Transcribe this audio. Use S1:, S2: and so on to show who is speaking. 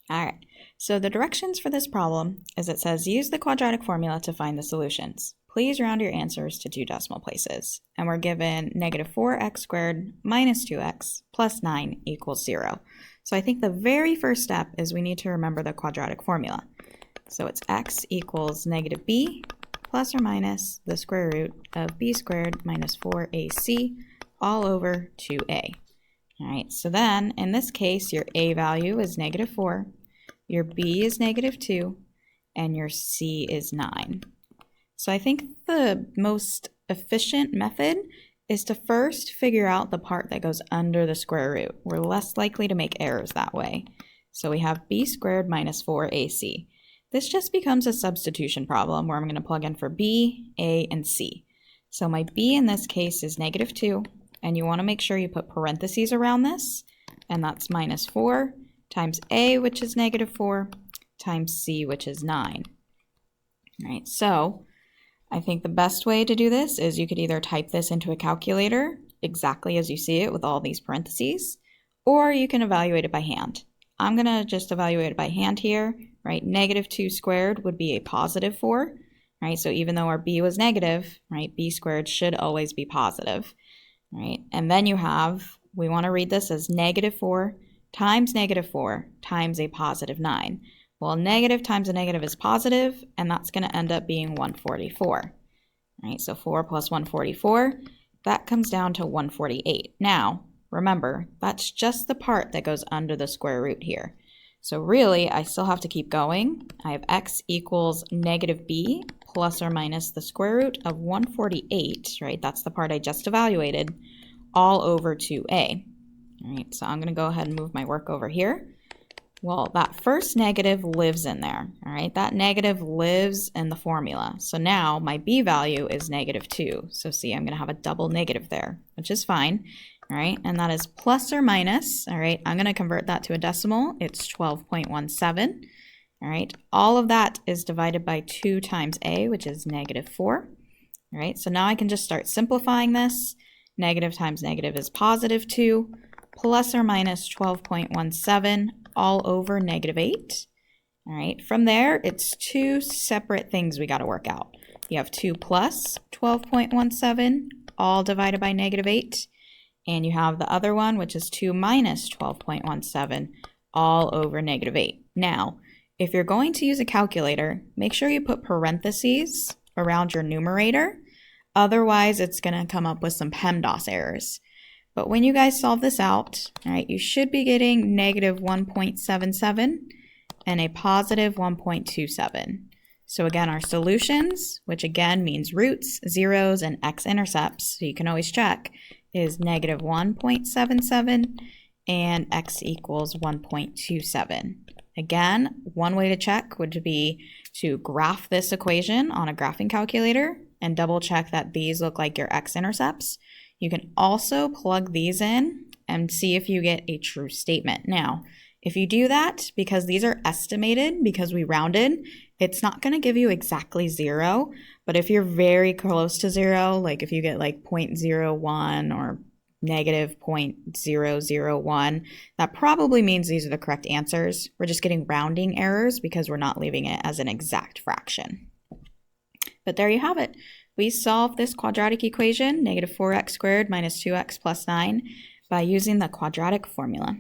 S1: All right, so the directions for this problem is it says use the quadratic formula to find the solutions. Please round your answers to 2 decimal places. And we're given negative 4x squared minus 2x plus 9 equals 0. So I think the very first step is we need to remember the quadratic formula. So it's x equals negative b plus or minus the square root of b squared minus 4ac all over 2a. All right, so then in this case, your a value is negative 4, your b is negative 2, and your c is 9. So I think the most efficient method is to first figure out the part that goes under the square root. We're less likely to make errors that way. So we have b squared minus 4ac. This just becomes a substitution problem where I'm going to plug in for b, a, and c. So my b in this case is negative 2. And you want to make sure you put parentheses around this, and that's minus 4 times a, which is negative 4, times c, which is 9. All right, so I think the best way to do this is you could either type this into a calculator exactly as you see it with all these parentheses, or you can evaluate it by hand. I'm going to just evaluate it by hand here, right? Negative 2 squared would be a positive 4, right? So even though our b was negative, right, b squared should always be positive. Right? And then you have, we want to read this as negative 4 times a positive 9. Well, negative times a negative is positive, and that's going to end up being 144. Right? So 4 plus 144, that comes down to 148. Now, remember, that's just the part that goes under the square root here. So really, I still have to keep going. I have x equals negative b plus or minus the square root of 148, right? That's the part I just evaluated, all over 2a. All right, so I'm going to go ahead and move my work over here. Well, that first negative lives in there, all right? That negative lives in the formula. So now my b value is negative 2. So see, I'm going to have a double negative there, which is fine. All right, and that is plus or minus, all right, I'm going to convert that to a decimal. It's 12.17, all right. All of that is divided by 2 times a, which is negative 4, all right. So now I can just start simplifying this. Negative times negative is positive 2, plus or minus 12.17 all over negative 8, all right. From there, it's 2 separate things we got to work out. You have 2 plus 12.17, all divided by negative 8. And you have the other one, which is 2 minus 12.17, all over negative 8. Now, if you're going to use a calculator, make sure you put parentheses around your numerator. Otherwise, it's going to come up with some PEMDAS errors. But when you guys solve this out, all right, you should be getting negative 1.77 and a positive 1.27. So again, our solutions, which again means roots, zeros, and x-intercepts, so you can always check, is negative 1.77 and x equals 1.27. Again, one way to check would be to graph this equation on a graphing calculator and double check that these look like your x-intercepts. You can also plug these in and see if you get a true statement. Now, if you do that, because these are estimated, because we rounded, it's not going to give you exactly 0, but if you're very close to 0, like if you get like 0.01 or negative 0.001, that probably means these are the correct answers. We're just getting rounding errors because we're not leaving it as an exact fraction. But there you have it. We solved this quadratic equation, negative 4x squared minus 2x plus 9, by using the quadratic formula.